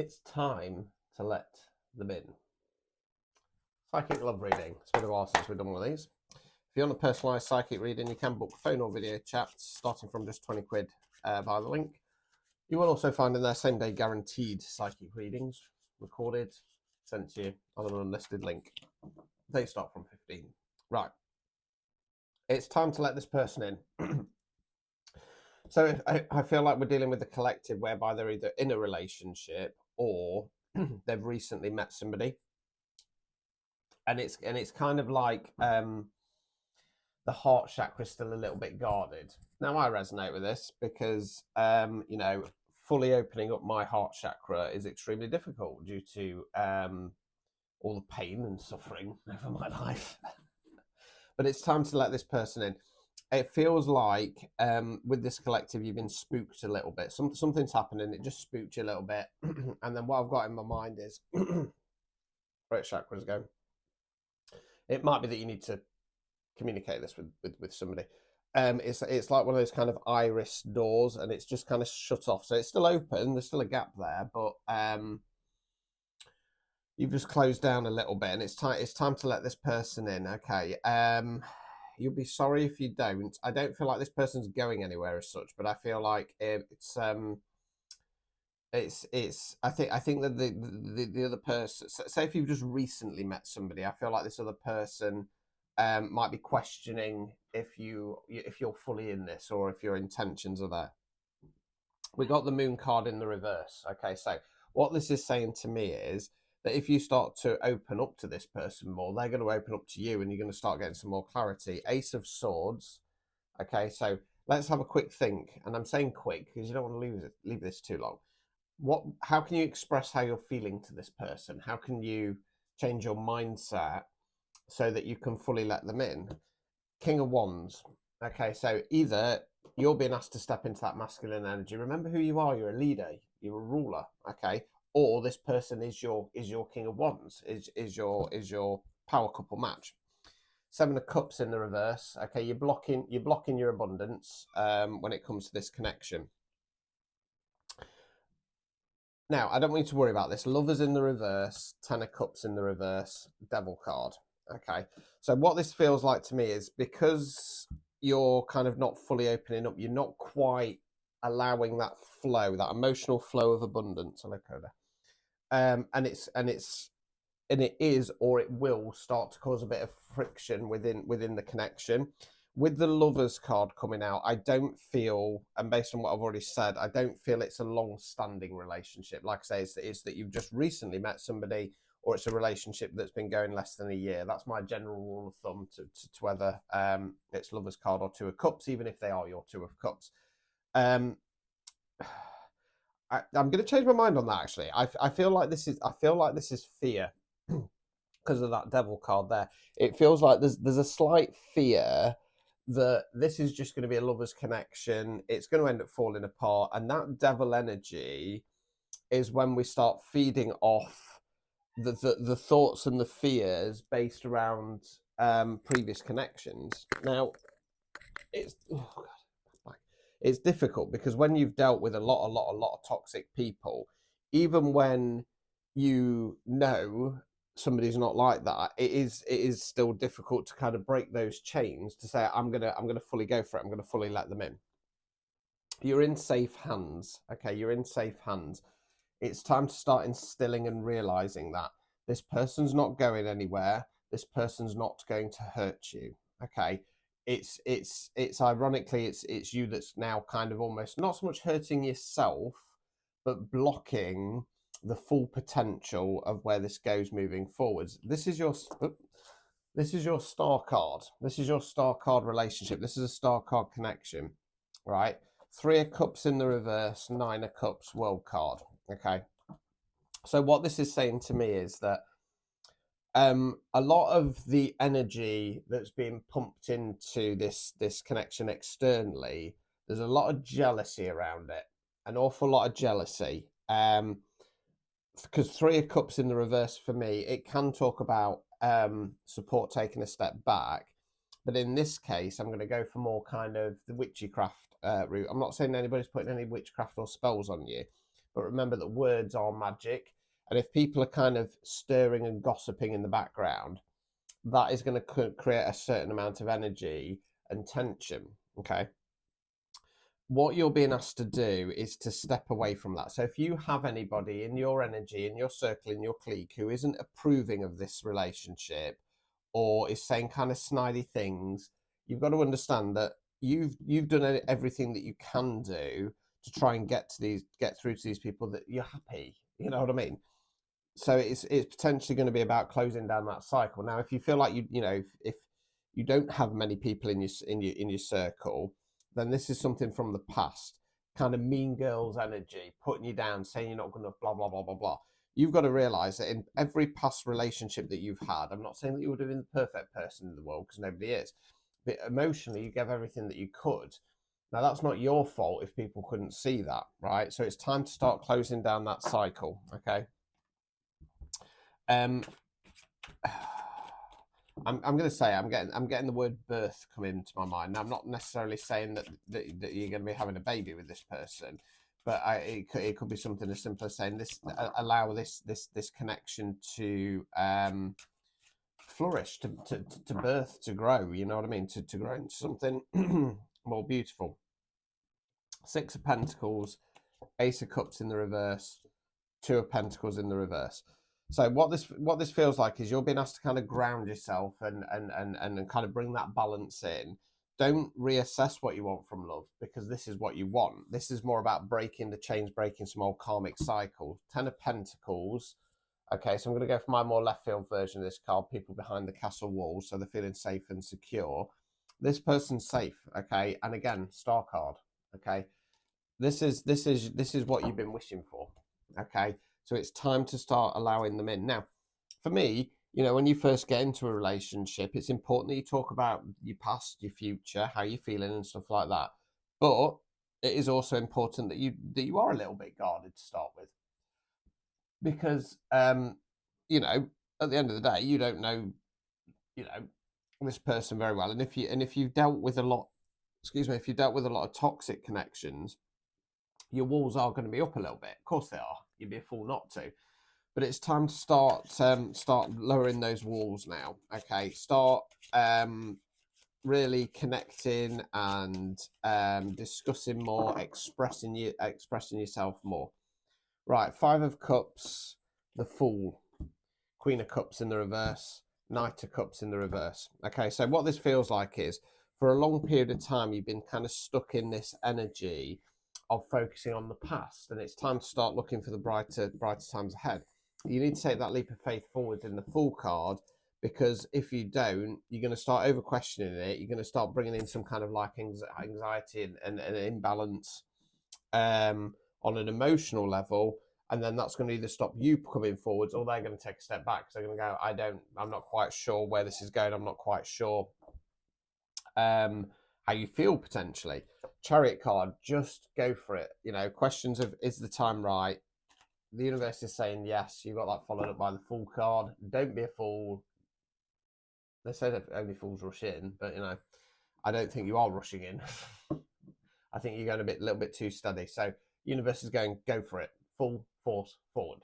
It's time to let them in. Psychic love reading. It's been a while since we've done one of these. If you want a personalised psychic reading, you can book phone or video chats starting from just 20 quid via the link. You will also find in there same day guaranteed psychic readings, recorded, sent to you on an unlisted link. They start from 15. Right. It's time to let this person in. So I feel like we're dealing with the collective whereby they're either in a relationship or they've recently met somebody. And it's kind of like the heart chakra is still a little bit guarded. Now I resonate with this because fully opening up my heart chakra is extremely difficult due to all the pain and suffering over my life. But it's time to let this person in. It feels like with this collective you've been spooked a little bit. Something's happened and it just spooked you a little bit. And then what I've got in my mind is throat chakra's going. It might be that you need to communicate this with somebody. It's like one of those kind of iris doors, and it's just kind of shut off. So it's still open. There's still a gap there, but you've just closed down a little bit, and it's time to let this person in. Okay. You'll be sorry if you don't. I don't feel like this person's going anywhere as such, but I feel like it's. I think that the other person, say if you've just recently met somebody, I feel like this other person might be questioning if you're fully in this or if your intentions are there. We got the moon card in the reverse. Okay, so what this is saying to me is that if you start to open up to this person more, they're going to open up to you and you're going to start getting some more clarity. Ace of Swords. Okay, so let's have a quick think. And I'm saying quick because you don't want to leave this too long. How can you express how you're feeling to this person? How can you change your mindset so that you can fully let them in? King of Wands. Okay, so either you're being asked to step into that masculine energy. Remember who you are. You're a leader. You're a ruler. Okay, or this person is your King of Wands. Is your power couple match. Seven of Cups in the reverse. Okay, you're blocking your abundance when it comes to this connection. Now, I don't want you to worry about this. Lovers in the reverse, Ten of Cups in the reverse, Devil card. Okay, so what this feels like to me is because you're kind of not fully opening up, you're not quite allowing that flow, that emotional flow of abundance. Hello, Coda. And it is, or it will start to cause a bit of friction within the connection. With the Lovers card coming out, I don't feel, and based on what I've already said, I don't feel it's a long-standing relationship. Like I say, it's that you've just recently met somebody, or it's a relationship that's been going less than a year. That's my general rule of thumb to whether it's Lovers card or Two of Cups, even if they are your Two of Cups. I'm going to change my mind on that. Actually, I feel like this is fear because of that Devil card there. It feels like there's a slight fear that this is just going to be a lover's connection. It's going to end up falling apart, and that devil energy is when we start feeding off the thoughts and the fears based around previous connections. Now, it's difficult because when you've dealt with a lot of toxic people, even when you know somebody's not like that, it is still difficult to kind of break those chains to say I'm gonna fully go for it. I'm gonna fully let them in. You're in safe hands. Okay, you're in safe hands. It's time to start instilling and realizing that this person's not going anywhere. This person's not going to hurt you. Okay, it's ironically it's you that's now kind of almost not so much hurting yourself, but blocking the full potential of where this goes moving forwards. This is your star card. This is your star card relationship. This is a star card connection, right? Three of Cups in the reverse, Nine of Cups world card. Okay. So what this is saying to me is that a lot of the energy that's being pumped into this connection externally, there's a lot of jealousy around it, an awful lot of jealousy. Because Three of Cups in the reverse for me, it can talk about support taking a step back, but in this case, I'm going to go for more kind of the witchcraft route. I'm not saying anybody's putting any witchcraft or spells on you, But remember that words are magic. And if people are kind of stirring and gossiping in the background, that is going to create a certain amount of energy and tension. Okay. What you're being asked to do is to step away from that. So if you have anybody in your energy, in your circle, in your clique who isn't approving of this relationship or is saying kind of snidey things, you've got to understand that you've done everything that you can do to try and get through to these people that you're happy. You know what I mean? So it's potentially going to be about closing down that cycle. Now, if you feel like you know if you don't have many people in your circle, then this is something from the past, kind of mean girls energy, putting you down, saying you're not going to blah blah blah blah blah. You've got to realize that in every past relationship that you've had, I'm not saying that you would have been the perfect person in the world because nobody is, but emotionally you gave everything that you could. Now that's not your fault if people couldn't see that, right? So it's time to start closing down that cycle. Okay. I'm going to say I'm getting the word birth come into my mind. Now, I'm not necessarily saying that you're going to be having a baby with this person, but it could be something as simple as saying this, allow this connection to flourish, to birth, to grow. You know what I mean? To grow into something more beautiful. Six of Pentacles, Ace of Cups in the reverse, Two of Pentacles in the reverse. So what this feels like is you're being asked to kind of ground yourself and kind of bring that balance in. Don't reassess what you want from love because this is what you want. This is more about breaking the chains, breaking some old karmic cycles. Ten of Pentacles. Okay, so I'm going to go for my more left field version of this card. People behind the castle walls, so they're feeling safe and secure. This person's safe. Okay, and again, star card. Okay, this is what you've been wishing for. Okay. So it's time to start allowing them in. Now, for me, you know, when you first get into a relationship, it's important that you talk about your past, your future, how you're feeling and stuff like that. But it is also important that you are a little bit guarded to start with. Because you know, at the end of the day, you don't know, you know, this person very well. And if you've dealt with a lot, if you've dealt with a lot of toxic connections, your walls are going to be up a little bit. Of course they are. You'd be a fool not to. But it's time to start lowering those walls now. Okay, start really connecting and discussing more, expressing yourself more. Right, Five of Cups, the Fool, Queen of Cups in the reverse, Knight of Cups in the reverse. Okay, so what this feels like is for a long period of time you've been kind of stuck in this energy of focusing on the past, and it's time to start looking for the brighter times ahead. You need to take that leap of faith forwards in the Fool card, because if you don't, you're going to start over questioning it. You're going to start bringing in some kind of like anxiety and imbalance on an emotional level, and then that's going to either stop you coming forwards or they're going to take a step back because they're going to go, I'm not quite sure where this is going. I'm not quite sure how you feel potentially. Chariot card, just go for it. You know, questions of, is the time right? The universe is saying yes. You got that followed up by the Fool card. Don't be a fool. They say that only fools rush in, but you know, I don't think you are rushing in. I think you're going a little bit too steady. So universe is going, go for it. Full force forward.